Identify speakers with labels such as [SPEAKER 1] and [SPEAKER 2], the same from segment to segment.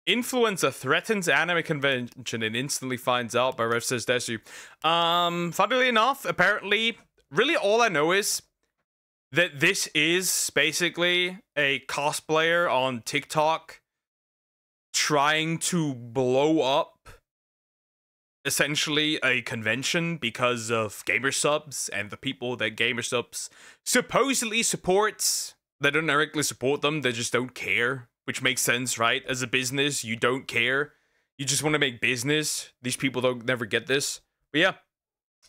[SPEAKER 1] Influencer threatens anime convention and instantly finds out by Ref says Desu. Funnily enough, apparently, really all I know is that this is basically a cosplayer on TikTok trying to blow up essentially a convention because of Gamersubs and the people that Gamersubs supposedly supports. They don't directly support them, they just don't care. Which makes sense, right? As a business, you don't care. You just want to make business. These people don't never get this. But yeah,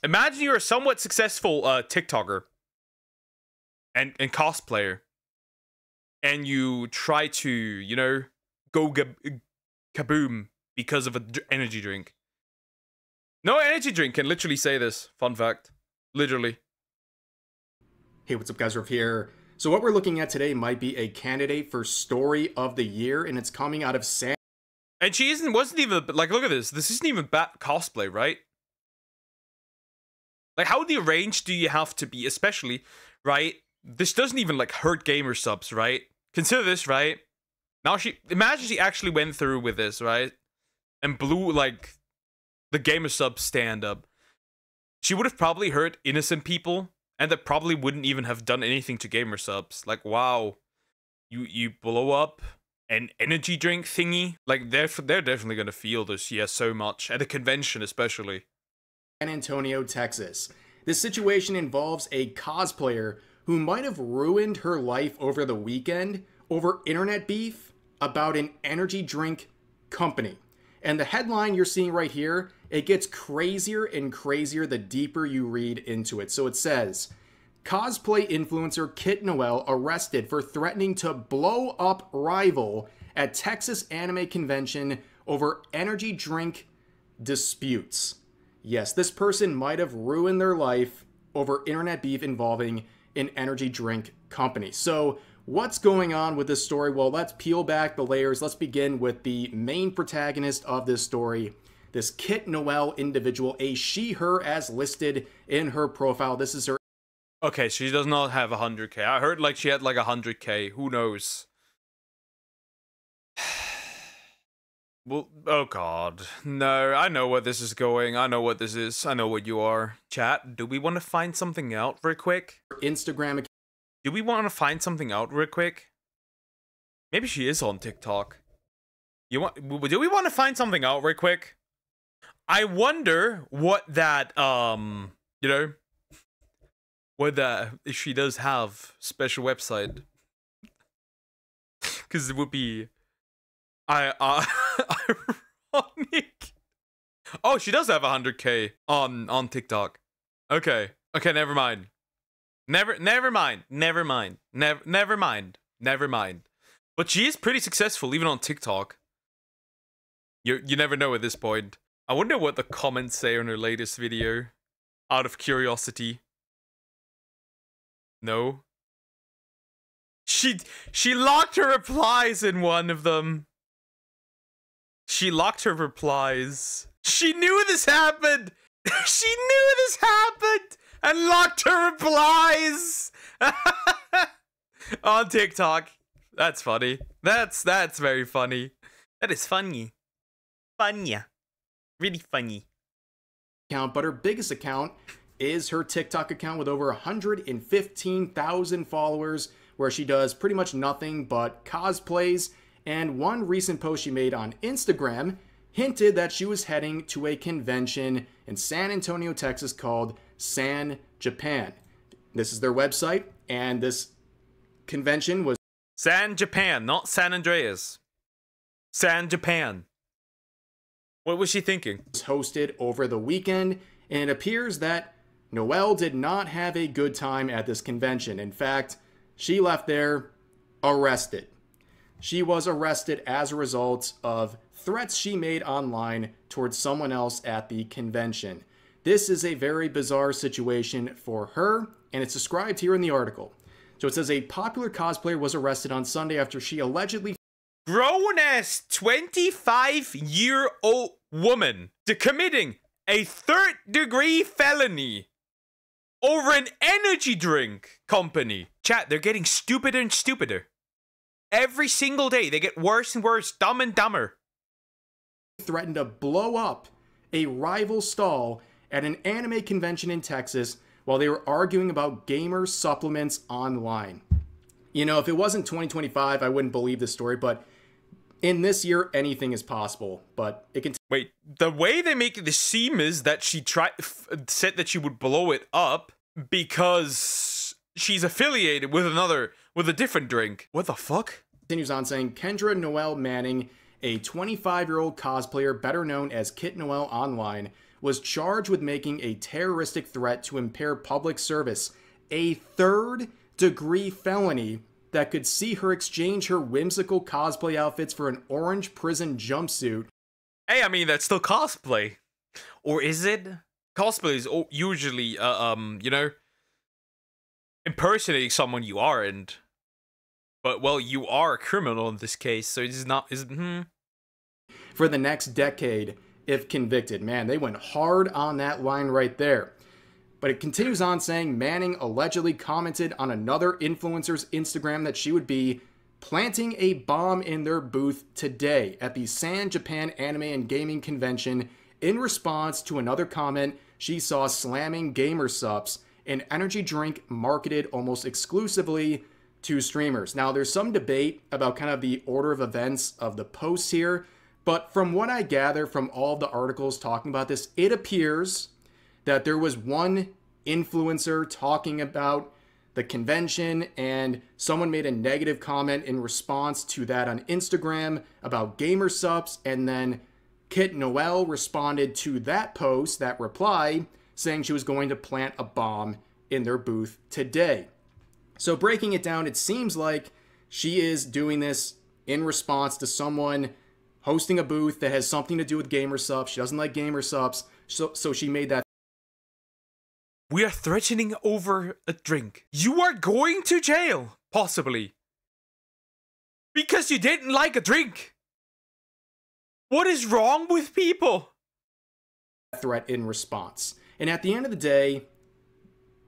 [SPEAKER 1] imagine you're a somewhat successful TikToker and cosplayer, and you try to, you know, go kaboom because of an energy drink. No energy drink can literally say this. Fun fact. Literally.
[SPEAKER 2] Hey, what's up, guys? Ref here. So what we're looking at today might be a candidate for Story of the Year, and it's coming out of San...
[SPEAKER 1] And she wasn't even, like, look at this. This isn't even bad cosplay, right? Like, how deranged do you have to be, especially, right? This doesn't even, like, hurt Gamersubs, right? Consider this, right? Now imagine she actually went through with this, right? And blew, like, the Gamersub stand-up. She would have probably hurt innocent people. And that probably wouldn't even have done anything to Gamersubs. Like, wow, you blow up an energy drink thingy. Like, they're definitely gonna feel this, yeah, so much at a convention, especially.
[SPEAKER 2] San Antonio, Texas. This situation involves a cosplayer who might have ruined her life over the weekend over internet beef about an energy drink company. And the headline you're seeing right here, it gets crazier and crazier the deeper you read into it. So it says, cosplay influencer Kit Noel arrested for threatening to blow up rival at Texas anime convention over energy drink disputes. Yes, this person might have ruined their life over internet beef involving an energy drink company. So what's going on with this story? Well, let's peel back the layers. Let's begin with the main protagonist of this story, this Kit Noel individual, a she, her as listed in her profile. This is her.
[SPEAKER 1] Okay, she does not have 100k. I heard like she had like 100k. Who knows? Well, oh god. No, I know where this is going. I know what this is. I know what you are. Chat, do we want to find something out real quick?
[SPEAKER 2] Instagram account.
[SPEAKER 1] Do we want to find something out real quick? Maybe she is on TikTok. Do we want to find something out real quick? I wonder what that, you know, if she does have special website. Because it would be, ironic. Oh, she does have 100k on TikTok. Okay, never mind. Never mind. But she is pretty successful even on TikTok. You never know at this point. I wonder what the comments say on her latest video. Out of curiosity. No. She locked her replies in one of them. She locked her replies. She knew this happened. She knew this happened and locked her replies on TikTok. That's funny. That's very funny. That is funny. Funny. Really funny.
[SPEAKER 2] But her biggest account is her TikTok account with over 115,000 followers, where she does pretty much nothing but cosplays. And one recent post she made on Instagram hinted that she was heading to a convention in San Antonio, Texas called San Japan. This is their website, and this convention was
[SPEAKER 1] San Japan, not San Andreas. San Japan. What was she thinking?
[SPEAKER 2] Hosted over the weekend, and it appears that Noel did not have a good time at this convention. In fact, she left there arrested. She was arrested as a result of threats she made online towards someone else at the convention. This is a very bizarre situation for her, and it's described here in the article. So it says a popular cosplayer was arrested on Sunday after she allegedly...
[SPEAKER 1] Grown-ass 25-year-old woman to committing a third-degree felony over an energy drink company. Chat, they're getting stupider and stupider. Every single day, they get worse and worse, dumb and dumber.
[SPEAKER 2] threatened to blow up a rival stall at an anime convention in Texas while they were arguing about gamer supplements online. You know, if it wasn't 2025, I wouldn't believe this story, but in this year, anything is possible. But it can.
[SPEAKER 1] Wait, the way they make it seem is that she said that she would blow it up because she's affiliated with a different drink. What the fuck?
[SPEAKER 2] Continues on saying, Kendra Noel Manning, a 25-year-old cosplayer better known as Kit Noel online, was charged with making a terroristic threat to impair public service, a third-degree felony that could see her exchange her whimsical cosplay outfits for an orange prison jumpsuit.
[SPEAKER 1] Hey, I mean, that's still cosplay. Or is it? Cosplay is usually, you know, impersonating someone you aren't. But, well, you are a criminal in this case, so it is not,
[SPEAKER 2] For the next decade, if convicted. Man, they went hard on that line right there. But it continues on saying Manning allegedly commented on another influencer's Instagram that she would be planting a bomb in their booth today at the San Japan Anime and Gaming Convention in response to another comment she saw slamming GamerSupps, an energy drink marketed almost exclusively to streamers. Now, there's some debate about kind of the order of events of the posts here, but from what I gather from all of the articles talking about this, it appears that there was one influencer talking about the convention and someone made a negative comment in response to that on Instagram about GamerSupps, and then Kit Noel responded to that post, that reply, saying she was going to plant a bomb in their booth today. So breaking it down, it seems like she is doing this in response to someone hosting a booth that has something to do with GamerSupps. She doesn't like GamerSupps, so she made that.
[SPEAKER 1] We are threatening over a drink. You are going to jail, possibly. Because you didn't like a drink. What is wrong with people?
[SPEAKER 2] Threat in response. And at the end of the day,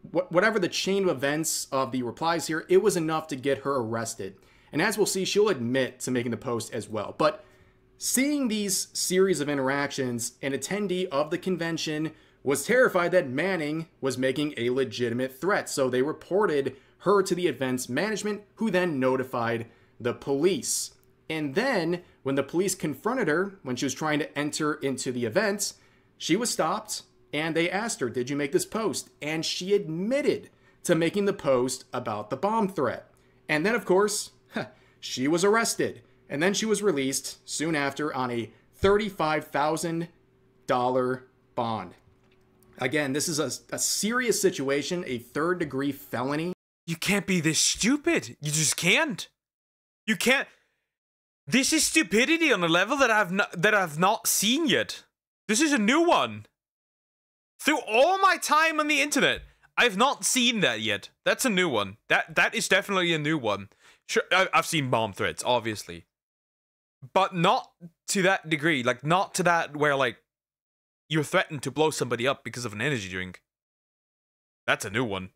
[SPEAKER 2] whatever the chain of events of the replies here, it was enough to get her arrested. And as we'll see, she'll admit to making the post as well. But seeing these series of interactions, an attendee of the convention was terrified that Manning was making a legitimate threat. So they reported her to the event's management, who then notified the police. And then when the police confronted her when she was trying to enter into the event, she was stopped. And they asked her, did you make this post? And she admitted to making the post about the bomb threat. And then, of course, she was arrested. And then she was released soon after on a $35,000 bond. Again, this is a serious situation, a third-degree felony.
[SPEAKER 1] You can't be this stupid. You just can't. You can't. This is stupidity on a level that I've not seen yet. This is a new one. Through all my time on the internet, I've not seen that yet. That's a new one. That is definitely a new one. Sure, I've seen bomb threats, obviously. But not to that degree. Like, not to that where, like, you're threatened to blow somebody up because of an energy drink. That's a new one.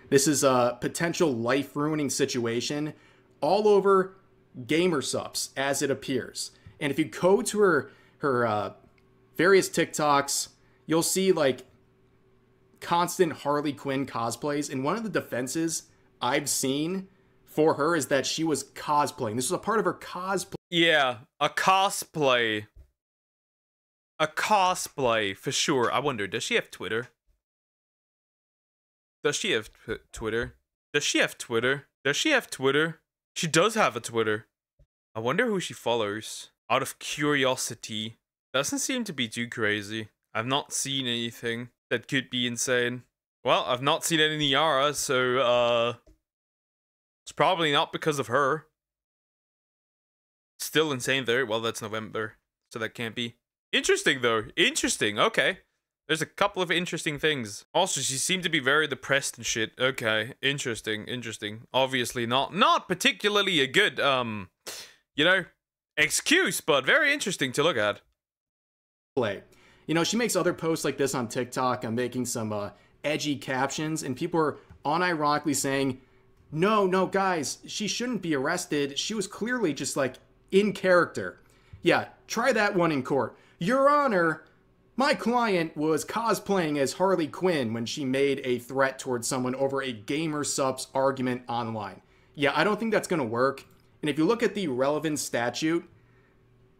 [SPEAKER 2] This is a potential life-ruining situation all over GamerSupps, as it appears. And if you go to her various TikToks, you'll see, like, constant Harley Quinn cosplays. And one of the defenses I've seen for her is that she was cosplaying. This was a part of her cosplay.
[SPEAKER 1] Yeah, a cosplay. A cosplay, for sure. I wonder, does she have Twitter? Does she have Twitter? Does she have Twitter? Does she have Twitter? She does have a Twitter. I wonder who she follows. Out of curiosity. Doesn't seem to be too crazy. I've not seen anything that could be insane. Well, I've not seen any Niara, so, it's probably not because of her. Still insane there. Well, that's November, so that can't be. Interesting, though. Interesting. Okay. There's a couple of interesting things. Also, she seemed to be very depressed and shit. Okay. Interesting. Interesting. Obviously not particularly a good, you know, excuse, but very interesting to look at.
[SPEAKER 2] Play. You know, she makes other posts like this on TikTok. I'm making some edgy captions, and people are unironically saying, no, guys, she shouldn't be arrested. She was clearly just, like, in character. Yeah, try that one in court. Your Honor, my client was cosplaying as Harley Quinn when she made a threat towards someone over a gamer subs argument online. Yeah, I don't think that's going to work. And if you look at the relevant statute,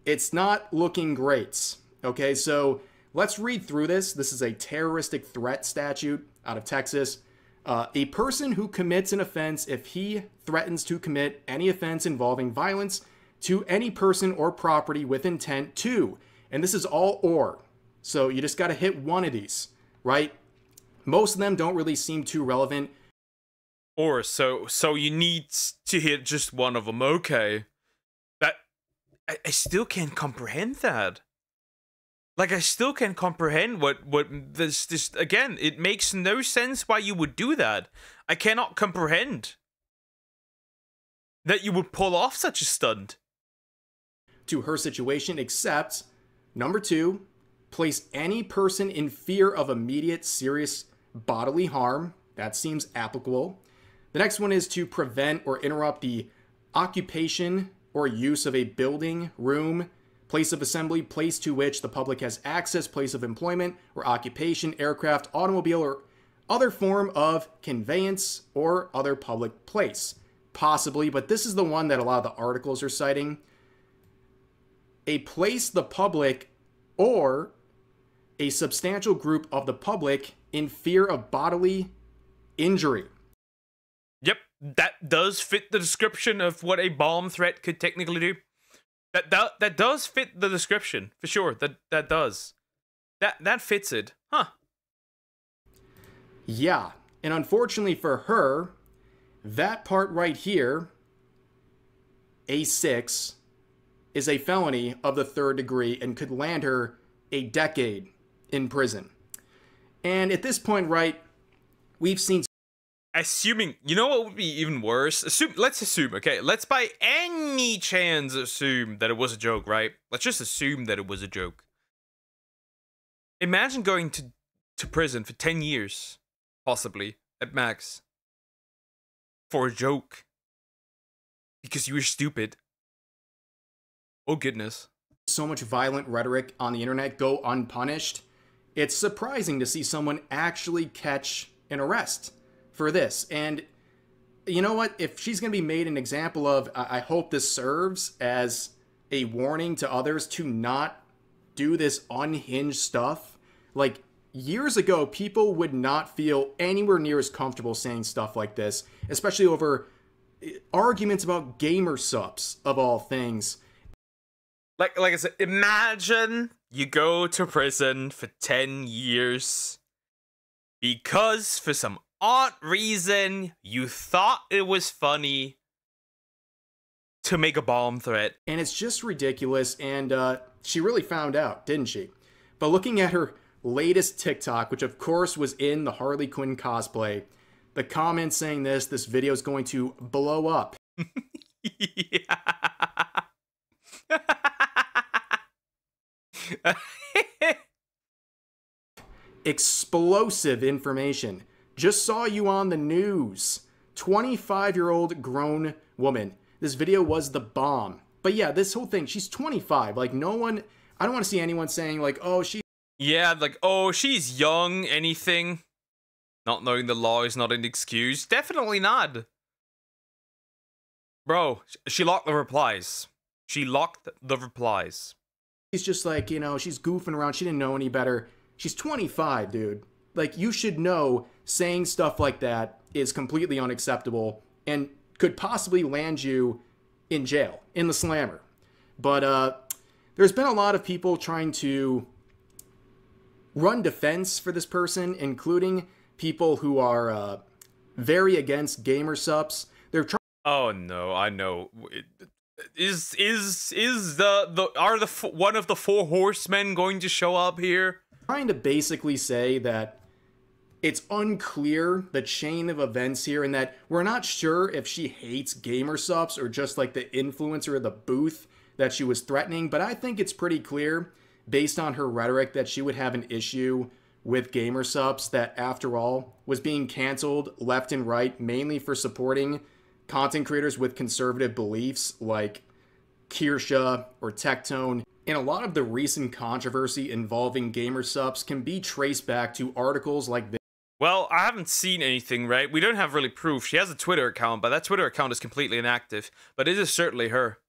[SPEAKER 2] it's not looking great. Okay, so let's read through this. This is a terroristic threat statute out of Texas. A person who commits an offense if he threatens to commit any offense involving violence to any person or property with intent to. And this is all or. So you just got to hit one of these, right? Most of them don't really seem too relevant.
[SPEAKER 1] Or so you need to hit just one of them. Okay. That I still can't comprehend that. Like, I still can't comprehend what this again, it makes no sense why you would do that. I cannot comprehend that you would pull off such a stunt.
[SPEAKER 2] To her situation, except, number 2, place any person in fear of immediate serious bodily harm. That seems applicable. The next one is to prevent or interrupt the occupation or use of a building, room, place of assembly, place to which the public has access, place of employment or occupation, aircraft, automobile, or other form of conveyance or other public place. Possibly, but this is the one that a lot of the articles are citing. A place the public or a substantial group of the public in fear of bodily injury.
[SPEAKER 1] Yep, that does fit the description of what a bomb threat could technically do. That does fit the description, for sure. That does. That fits it. Huh.
[SPEAKER 2] Yeah, and unfortunately for her, that part right here, A6, is a felony of the 3rd degree and could land her a decade in prison. And at this point, right, we've seen...
[SPEAKER 1] Assuming, you know what would be even worse? Let's assume, okay? Let's by any chance assume that it was a joke, right? Let's just assume that it was a joke. Imagine going to prison for 10 years, possibly, at max, for a joke. Because you were stupid. Oh, goodness.
[SPEAKER 2] So much violent rhetoric on the internet go unpunished. It's surprising to see someone actually catch an arrest for this. And you know what? If she's going to be made an example of, I hope this serves as a warning to others to not do this unhinged stuff. Like, years ago, people would not feel anywhere near as comfortable saying stuff like this, especially over arguments about gamer subs, of all things.
[SPEAKER 1] Like I said, imagine you go to prison for 10 years because for some odd reason you thought it was funny to make a bomb threat.
[SPEAKER 2] And it's just ridiculous, and she really found out, didn't she? But looking at her latest TikTok, which of course was in the Harley Quinn cosplay, the comments saying this video is going to blow up.
[SPEAKER 1] Yeah.
[SPEAKER 2] Explosive information. Just saw you on the news. 25-year-old grown woman. This video was the bomb. But yeah, this whole thing, she's 25. Like, no one, I don't want to see anyone saying like, oh, she...
[SPEAKER 1] Yeah, like, oh, she's young, anything. Not knowing the law is not an excuse. Definitely not. Bro, she locked the replies. She locked the replies.
[SPEAKER 2] She's just like, you know, she's goofing around. She didn't know any better. She's 25, dude. Like, you should know saying stuff like that is completely unacceptable and could possibly land you in jail, in the slammer. But there's been a lot of people trying to run defense for this person, including people who are very against gamer subs. They're trying...
[SPEAKER 1] Oh no, I know. Is one of the 4 horsemen going to show up here?
[SPEAKER 2] Trying to basically say that it's unclear the chain of events here, and that we're not sure if she hates gamer subs or just like the influencer of the booth that she was threatening. But I think it's pretty clear, based on her rhetoric, that she would have an issue with gamer subs, that after all was being canceled left and right, mainly for supporting content creators with conservative beliefs like Kirsha or Tectone. And a lot of the recent controversy involving GamerSupps can be traced back to articles like this.
[SPEAKER 1] Well, I haven't seen anything, right? We don't have really proof. She has a Twitter account, but that Twitter account is completely inactive. But it is certainly her.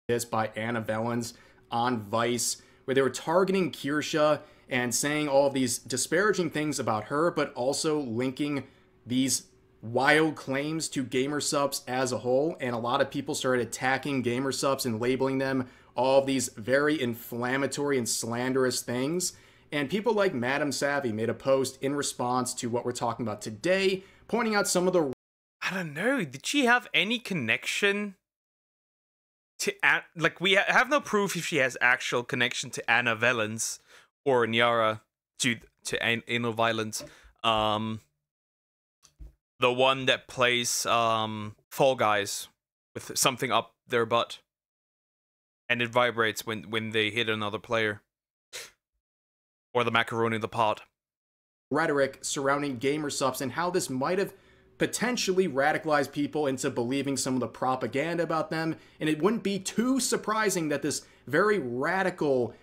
[SPEAKER 2] This by Anna Vellens on Vice, where they were targeting Kirsha and saying all of these disparaging things about her, but also linking these wild claims to GamerSupps as a whole. And a lot of people started attacking GamerSupps and labeling them all of these very inflammatory and slanderous things. And people like Madam Savvy made a post in response to what we're talking about today, pointing out some of the...
[SPEAKER 1] I don't know. Did she have any connection to... Like, we have no proof if she has actual connection to Anna Vellens or Nyara to anal violence. The one that plays Fall Guys with something up their butt. And it vibrates when they hit another player. Or the macaroni in the pot.
[SPEAKER 2] Rhetoric surrounding GamerSupps and how this might have potentially radicalized people into believing some of the propaganda about them. And it wouldn't be too surprising that this very radical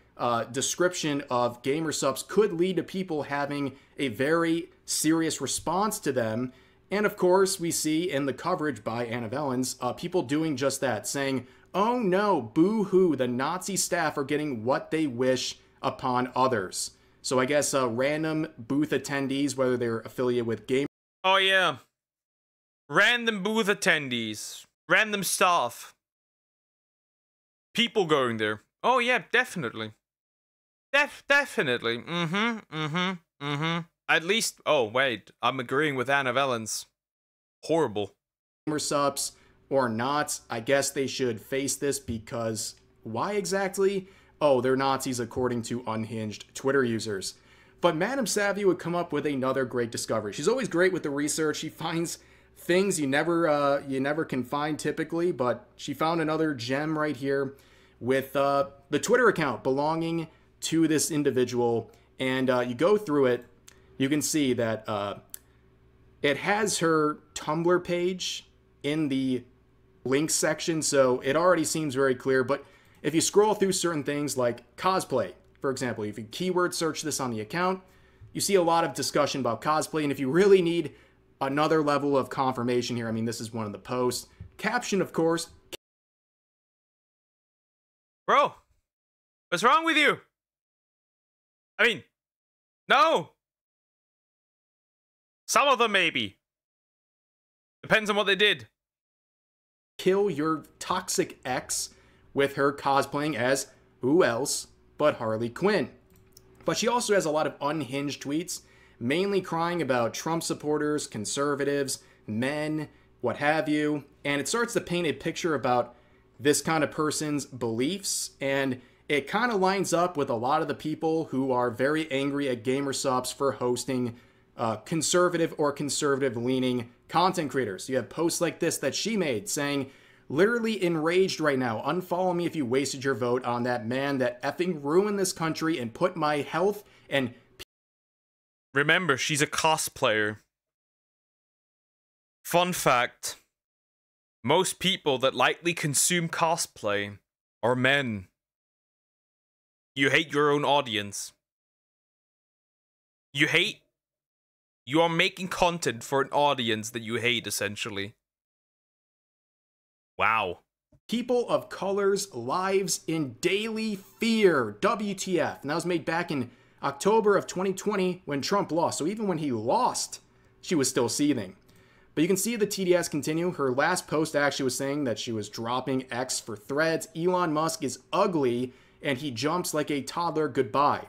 [SPEAKER 2] description of GamerSupps could lead to people having a very serious response to them. And of course, we see in the coverage by Anna Vellens, people doing just that, saying, "Oh no, boo-hoo, the Nazi staff are getting what they wish upon others." So I guess random booth attendees, whether they're affiliated with Game...
[SPEAKER 1] Oh yeah. Random booth attendees. Random staff. People going there. Oh yeah, definitely. Definitely. At least... Oh, wait. I'm agreeing with Anna Vellens. Horrible.
[SPEAKER 2] GamerSupps or not, I guess they should face this because... Why exactly? Oh, they're Nazis according to unhinged Twitter users. But Madam Savvy would come up with another great discovery. She's always great with the research. She finds things you never can find typically, but she found another gem right here with the Twitter account belonging to this individual. And you go through it, you can see that it has her Tumblr page in the links section, so it already seems very clear, but if you scroll through certain things like cosplay, for example, if you keyword search this on the account, you see a lot of discussion about cosplay. And if you really need another level of confirmation here, I mean, this is one of the posts. Caption, of course.
[SPEAKER 1] Bro, what's wrong with you? I mean, no. Some of them maybe. Depends on what they did.
[SPEAKER 2] Kill your toxic ex, with her cosplaying as who else but Harley Quinn. But she also has a lot of unhinged tweets, mainly crying about Trump supporters, conservatives, men, what have you. And it starts to paint a picture about this kind of person's beliefs, and it kind of lines up with a lot of the people who are very angry at GamerSupps for hosting conservative or conservative-leaning content creators. You have posts like this that she made saying, "Literally enraged right now. Unfollow me if you wasted your vote on that man that effing ruined this country and put my health and..."
[SPEAKER 1] Remember, she's a cosplayer. Fun fact. Most people that lightly consume cosplay are men. You hate your own audience. You are making content for an audience that you hate, essentially. Wow.
[SPEAKER 2] People of color's lives in daily fear. WTF. And that was made back in October of 2020 when Trump lost. So even when he lost, she was still seething. But you can see the TDS continue. Her last post actually was saying that she was dropping X for Threads. Elon Musk is ugly and he jumps like a toddler goodbye.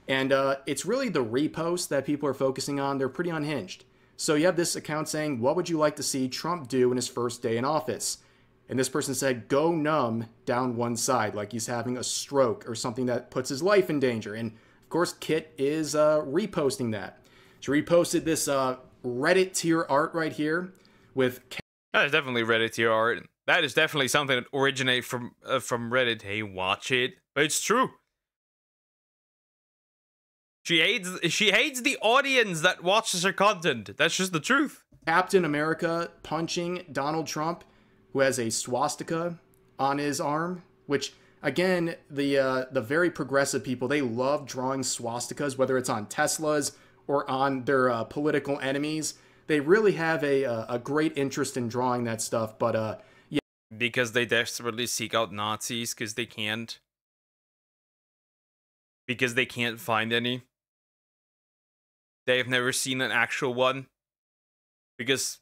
[SPEAKER 2] And it's really the reposts that people are focusing on. They're pretty unhinged. So you have this account saying, "What would you like to see Trump do in his first day in office?" And this person said, "Go numb down one side," like he's having a stroke or something that puts his life in danger. And of course, Kit is reposting that. She reposted this Reddit tier art right here with...
[SPEAKER 1] That is definitely Reddit tier art. That is definitely something that originates from Reddit. Hey, watch it. But it's true. She hates the audience that watches her content. That's just the truth.
[SPEAKER 2] Captain America punching Donald Trump, who has a swastika on his arm, which again, the very progressive people, they love drawing swastikas, whether it's on Teslas or on their political enemies. They really have a great interest in drawing that stuff, but yeah.
[SPEAKER 1] Because they desperately seek out Nazis because they can't. Because they can't find any. They have never seen an actual one. Because,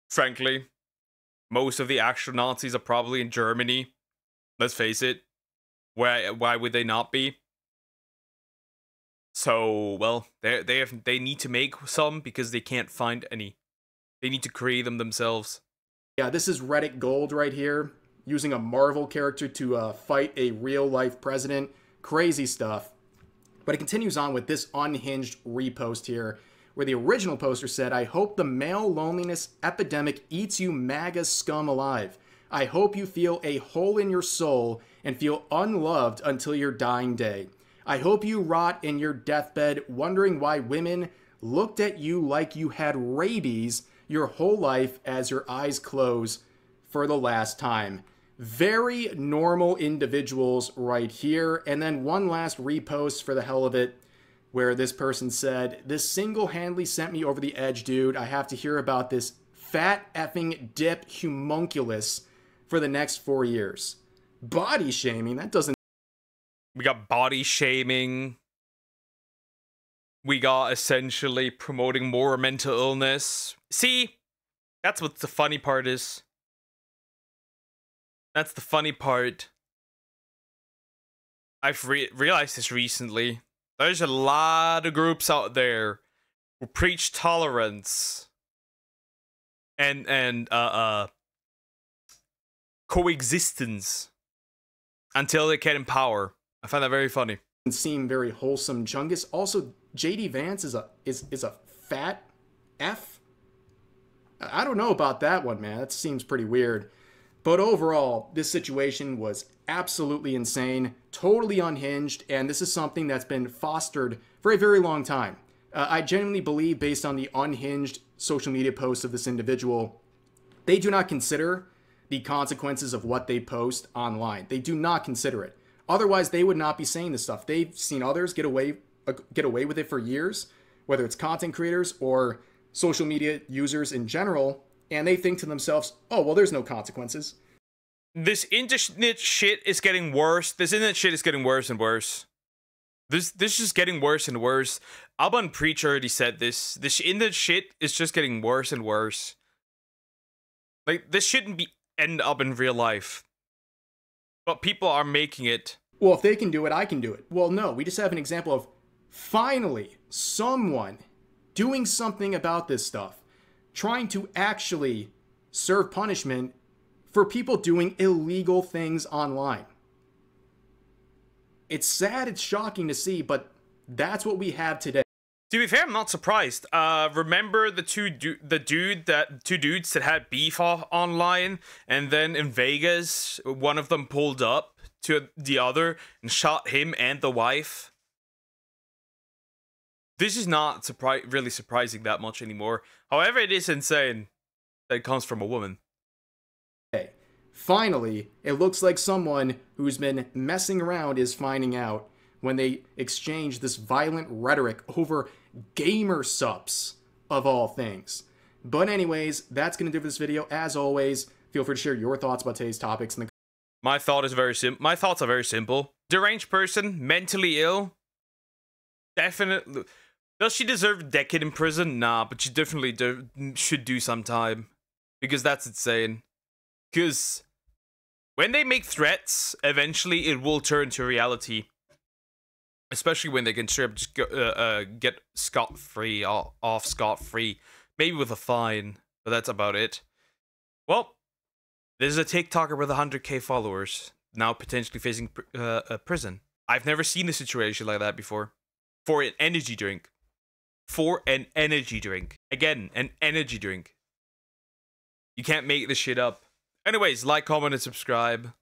[SPEAKER 1] frankly, most of the actual Nazis are probably in Germany. Let's face it. Why would they not be? So, well, they need to make some because they can't find any. They need to create them themselves.
[SPEAKER 2] Yeah, this is Reddit Gold right here, using a Marvel character to fight a real-life president. Crazy stuff. But it continues on with this unhinged repost here, where the original poster said, "I hope the male loneliness epidemic eats you MAGA scum alive. I hope you feel a hole in your soul and feel unloved until your dying day. I hope you rot in your deathbed wondering why women looked at you like you had rabies your whole life as your eyes close for the last time." Very normal individuals right here. And then one last repost for the hell of it, where this person said, "This single-handedly sent me over the edge, dude. I have to hear about this fat effing dip homunculus for the next 4 years." Body shaming, that doesn't...
[SPEAKER 1] We got body shaming. We got essentially promoting more mental illness. See, that's what the funny part is. That's the funny part. I've realized this recently. There's a lot of groups out there who preach tolerance and coexistence until they get in power. I find that very funny.
[SPEAKER 2] Seem very wholesome. Chungus. Also, JD Vance is a fat F. I don't know about that one, man. That seems pretty weird. But overall, this situation was absolutely insane, totally unhinged, and this is something that's been fostered for a very long time. I genuinely believe, based on the unhinged social media posts of this individual, they do not consider the consequences of what they post online. They do not consider it. Otherwise, they would not be saying this stuff. They've seen others get away with it for years, whether it's content creators or social media users in general, and they think to themselves, "Oh, well, there's no consequences."
[SPEAKER 1] This internet shit is getting worse. This internet shit is getting worse and worse. This is just getting worse and worse. Alban Preach already said this. This internet shit is just getting worse and worse. Like, this shouldn't be end up in real life. But people are making it.
[SPEAKER 2] Well, if they can do it, I can do it. Well, no, we just have an example of finally someone doing something about this stuff, trying to actually serve punishment for people doing illegal things online. It's sad, it's shocking to see, but that's what we have today.
[SPEAKER 1] To be fair, I'm not surprised. Remember the two dudes that had beef online, and then in Vegas, one of them pulled up to the other and shot him and the wife? This is not really surprising that much anymore. However, it is insane that it comes from a woman.
[SPEAKER 2] Hey, finally, it looks like someone who's been messing around is finding out when they exchange this violent rhetoric over gamer subs, of all things. But anyways, that's going to do for this video. As always, feel free to share your thoughts about today's topics in the
[SPEAKER 1] My thoughts are very simple. Deranged person, mentally ill. Definitely. Does she deserve a decade in prison? Nah, but she definitely should do some time. Because that's insane. Because when they make threats, eventually it will turn to reality. Especially when they can straight up just get scot-free, off scot-free. Maybe with a fine, but that's about it. Well, there's a TikToker with 100k followers, now potentially facing prison. I've never seen a situation like that before. For an energy drink. For an energy drink. Again, an energy drink. You can't make this shit up. Anyways, like, comment, and subscribe.